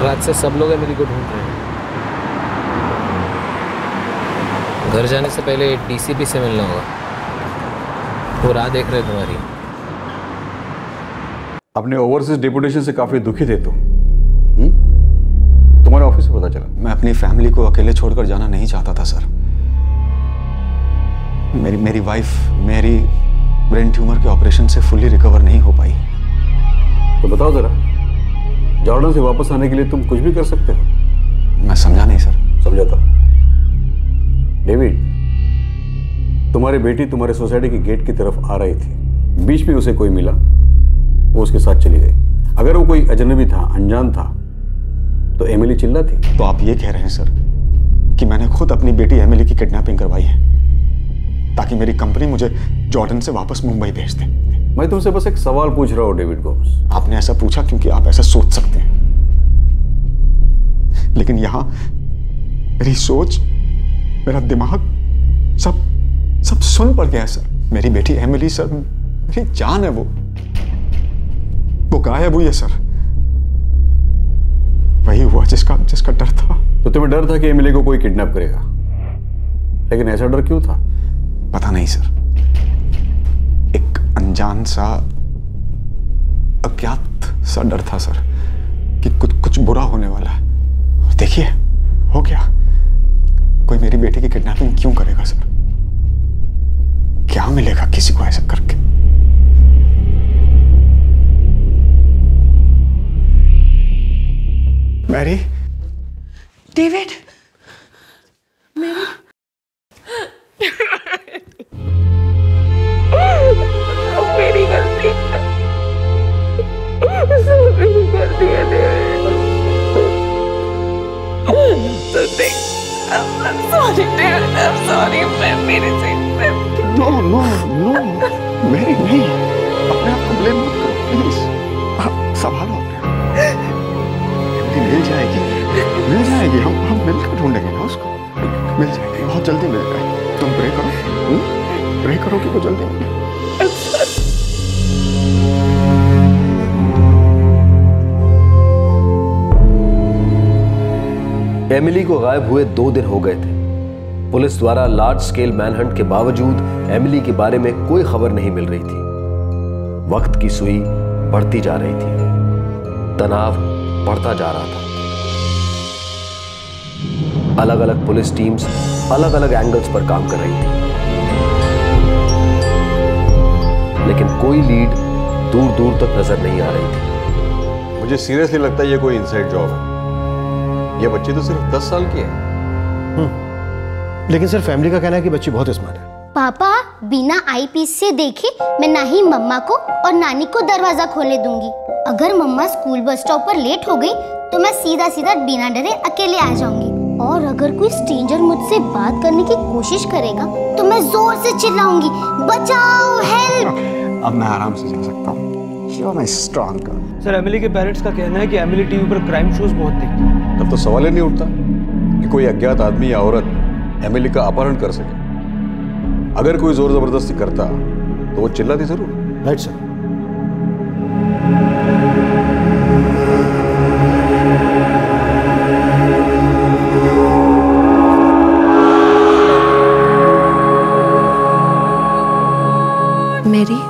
रात से सब लोग एमिली को ढूंढ रहे हैं। घर जाने से पहले डीसीपी से मिलना होगा, वो राह देख रहे तुम्हारी। अपने ओवरसीज डेपुटेशन से काफी दुखी थे तुम। तुम्हारे ऑफिस से पता चला। मैं अपनी फैमिली को अकेले छोड़कर जाना नहीं चाहता था सर। मेरी वाइफ मेरी ब्रेन ट्यूमर के ऑपरेशन से फुली रिकवर नहीं हो पाई। तो बताओ जरा, जॉर्डन से वापस आने के लिए तुम कुछ भी कर सकते हो? मैं समझा नहीं सर। समझाता। डेविड, तुम्हारी बेटी तुम्हारे सोसाइटी के गेट की तरफ आ रही थी, बीच में उसे कोई मिला, वो उसके साथ चली गई। अगर वो कोई अजनबी था, अनजान था, तो एमिली चिल्लाती। तो आप ये कह रहे हैं सर कि मैंने खुद अपनी बेटी एमिली की किडनैपिंग करवाई है ताकि मेरी कंपनी मुझे जॉर्डन से वापस मुंबई भेज दे? मैं तुमसे बस एक सवाल पूछ रहा हूँ डेविड गोम्स। आपने ऐसा पूछा क्योंकि आप ऐसा सोच सकते हैं, लेकिन यहां मेरी सोच, मेरा दिमाग सब सुन पड़ गया है सर। मेरी बेटी एमिली सर, मेरी जान है, वो गायब हुई है सर। वही हुआ जिसका डर था। तो तुम्हें डर था कि एमिली को कोई किडनैप करेगा, लेकिन ऐसा डर क्यों था? पता नहीं सर, एक अनजान सा, अज्ञात सा डर था सर कि कुछ बुरा होने वाला है। और देखिए हो गया। कोई मेरी बेटी की किडनैपिंग क्यों करेगा सर? क्या मिलेगा किसी को ऐसा करके? मैरी, डेविड, मेरी मेरी गलती है, सब मेरी गलती है David. I'm sorry David, I'm sorry। मैं मेरे से नो मैरी नहीं, अपने आप को ब्लेम मत करो प्लीज। संभालो अपने आप। मिल जाएगी, हम मिलकर ढूंढेंगे ना उसको। मिल जाएगी, बहुत जल्दी मिल जाएगी। तुम प्रे करो कि वो जल्दी मिले। एमिली को गायब हुए 2 दिन हो गए थे। पुलिस द्वारा लार्ज स्केल मैनहंट के बावजूद एमिली के बारे में कोई खबर नहीं मिल रही थी। वक्त की सुई बढ़ती जा रही थी, तनाव बढ़ता जा रहा था। अलग अलग पुलिस टीम्स अलग अलग एंगल्स पर काम कर रही थी, लेकिन कोई लीड दूर दूर तक नजर नहीं आ रही थी। मुझे सीरियसली लगता है ये कोई इनसाइड जॉब है। ये बच्ची तो सिर्फ 10 साल की है। लेकिन सर फैमिली का कहना है कि बच्ची बहुत स्मार्ट है। पापा, बिना आईपीस से देखे मैं ना ही मम्मा को और नानी को दरवाजा खोलने दूंगी। अगर मम्मा स्कूल बस स्टॉप पर लेट हो गई तो मैं सीधा बिना डरे अकेले आ जाऊंगी। और अगर कोई स्ट्रेंजर मुझसे बात करने की कोशिश करेगा तो मैं जोर से चिल्लाऊंगी, बचाओ, हेल्प। अब मैं आराम से जा सकता हूँ। You are my strong girl. Sir, Emily के पेरेंट्स का कहना है कि एमिली टीवी पर क्राइम शोज बहुत देखती है। तब तो सवाल ही नहीं उठता कि कोई अज्ञात आदमी या औरत एमिली का अपहरण कर सके। अगर कोई जोर जबरदस्ती करता तो वो चिल्लाती जरूर। Right sir. मेरी,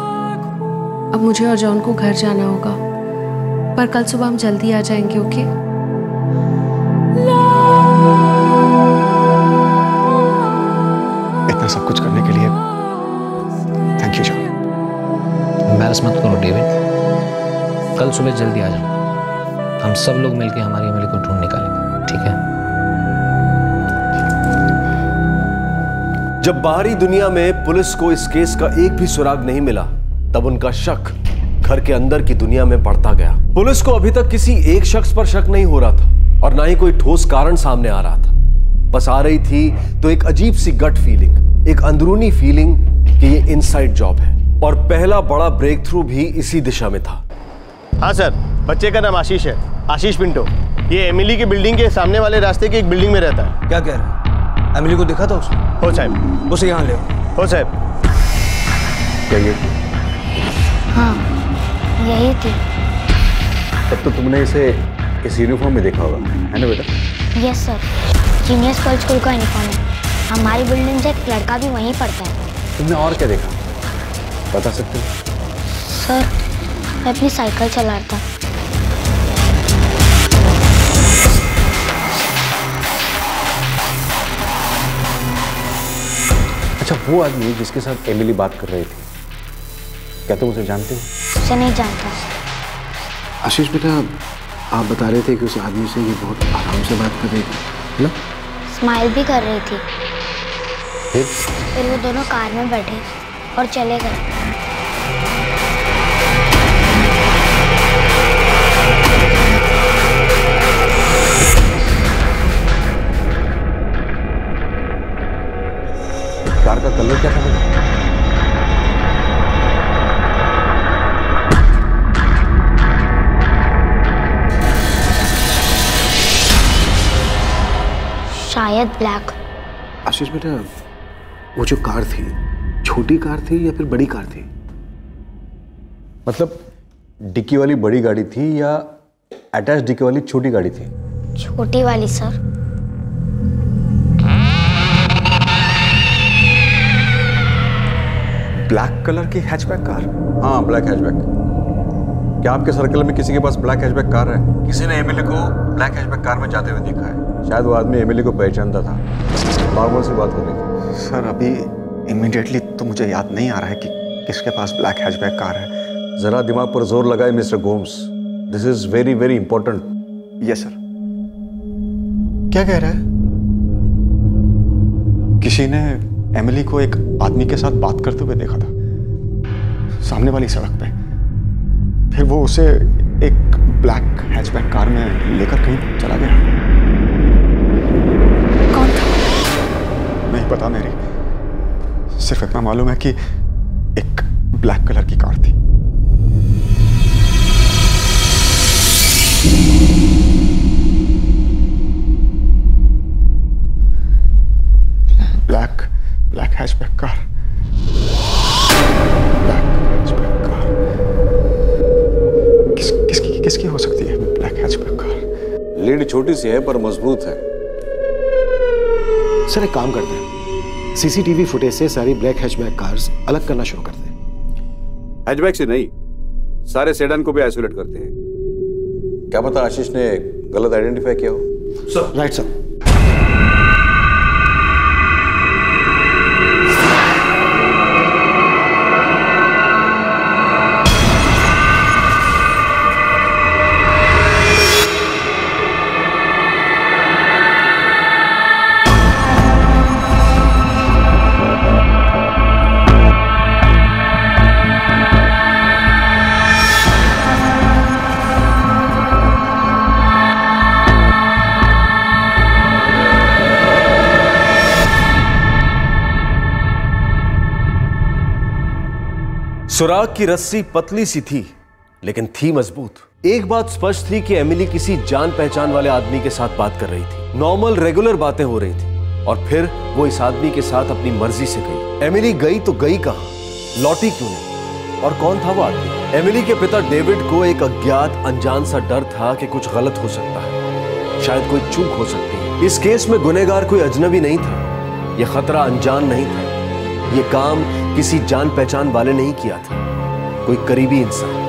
अब मुझे और जॉन को घर जाना होगा, पर कल सुबह हम जल्दी आ जाएंगे, ओके? इतना सब कुछ करने के लिए थैंक यू जॉन। एम्बैरस मत करो डेविड, कल सुबह जल्दी आ जाओ। हम सब लोग मिलकर हमारी एमिली को ढूंढ निकालेंगे, ठीक है? जब बाहरी दुनिया में पुलिस को इस केस का एक भी सुराग नहीं मिला, तब उनका शक घर के अंदर की दुनिया में बढ़ता गया। पुलिस को अभी तक किसी एक शख्स पर शक नहीं हो रहा था और ना ही कोई ठोस कारण सामने आ रहा था। बस आ रही थी तो एक अजीब सी गट फीलिंग, एक अंदरूनी फीलिंग कि ये इनसाइड जॉब है। और पहला बड़ा ब्रेक थ्रू भी इसी दिशा में था। हाँ सर, बच्चे का नाम आशीष है, आशीष पिंटो। ये एमिली की बिल्डिंग के सामने वाले रास्ते की एक बिल्डिंग में रहता है। क्या कह रहे हैं? एमिली को देखा था उसने? हो साहब। उसे यहाँ ले आओ। हो साहब। क्या ये? हाँ, यही थी। तब तो तुमने इसे इस यूनिफॉर्म में देखा होगा, है ना बेटा? Yes sir, genius girls school का यूनिफॉर्म है। हमारी बिल्डिंग से एक लड़का भी वहीं पढ़ता है। तुमने और क्या देखा, बता सकते हो? सर, मैं अपनी साइकिल चला रहा था। अच्छा, वो आदमी जिसके साथ एमिली बात कर रही थी, क्या तुम उसे जानते हो? उसे नहीं जानता। आशीष बेटा, आप बता रहे थे कि उस आदमी से ये बहुत आराम से बात कर रही थी, है ना? स्माइल भी कर रही थी। फिर वो दोनों कार में बैठे और चले गए। कार का कलर क्या था बेटा? शायद ब्लैक। आशीष बेटा, वो जो कार थी, छोटी कार थी या फिर बड़ी कार थी? मतलब डिक्की वाली बड़ी गाड़ी थी या अटैच डिक्की वाली छोटी गाड़ी थी? छोटी वाली सर। ब्लैक कलर की हैचबैक कार? हाँ, ब्लैक हैचबैक। क्या आपके सर्कल में किसी के पास ब्लैक हैचबैक कार है? किसी ने एमिली को ब्लैक हैचबैक कार में जाते हुए देखा है? शायद वो आदमी एमिली को पहचानता था, नॉर्मल सी बात हो रही थी। सर, अभी इमीडिएटली तो मुझे याद नहीं आ रहा है कि किसके पास ब्लैक हैचबैक कार है। जरा दिमाग पर जोर लगाए mister Gomes, this is very very important. Yes sir. क्या कह रहा है? किसी ने एमिली को एक आदमी के साथ बात करते हुए देखा था, सामने वाली सड़क पे। फिर वो उसे एक ब्लैक हैचबैक कार में लेकर कहीं चला गया। कौन था? नहीं पता मेरी, सिर्फ इतना मालूम है कि एक ब्लैक कलर की कार थी। Black hatchback car. किसकी हो सकती है ब्लैक हैचबैक कार? लीड छोटी सी है पर मजबूत है। सर, एक काम करते हैं, सीसीटीवी फुटेज से सारी ब्लैक हैचबैक कार्स अलग करना शुरू करते हैं। हैचबैक से नहीं, सारे सेडान को भी आइसोलेट करते हैं। क्या पता आशीष ने गलत आइडेंटिफाई किया हो। Sir, right sir. सुराग की रस्सी पतली सी थी, लेकिन थी मजबूत। एक बात स्पष्ट थी कि एमिली किसी जान पहचान वाले आदमी के साथ बात कर रही थी। नॉर्मल रेगुलर बातें हो रही थी और फिर वो इस आदमी के साथ अपनी मर्जी से गई। एमिली गई तो गई कहां, लौटी क्यों नहीं, और कौन था वो आदमी? एमिली के पिता डेविड को एक अज्ञात अनजान सा डर था कि कुछ गलत हो सकता है, शायद कोई चूक हो सकती है। इस केस में गुनहगार कोई अजनबी नहीं था, यह खतरा अनजान नहीं था, ये काम किसी जान पहचान वाले नहीं किया था, कोई करीबी इंसान।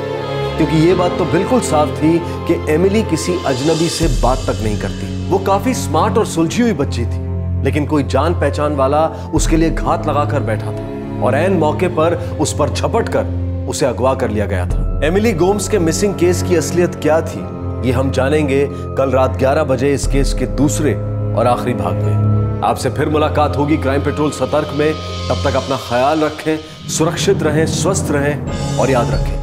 क्योंकि ये बात तो बिल्कुल साफ थी कि एमिली किसी अजनबी से बात तक नहीं करती। वो काफी स्मार्ट और सुलझी हुई बच्ची थी, लेकिन कोई जान पहचान वाला उसके लिए घात लगाकर बैठा था और ऐन मौके पर उस पर झपट कर उसे अगवा कर लिया गया था। एमिली गोम्स के मिसिंग केस की असलियत क्या थी, ये हम जानेंगे कल रात 11 बजे इस केस के दूसरे और आखिरी भाग में। आपसे फिर मुलाकात होगी क्राइम पेट्रोल सतर्क में। तब तक अपना ख्याल रखें, सुरक्षित रहें, स्वस्थ रहें और याद रखें,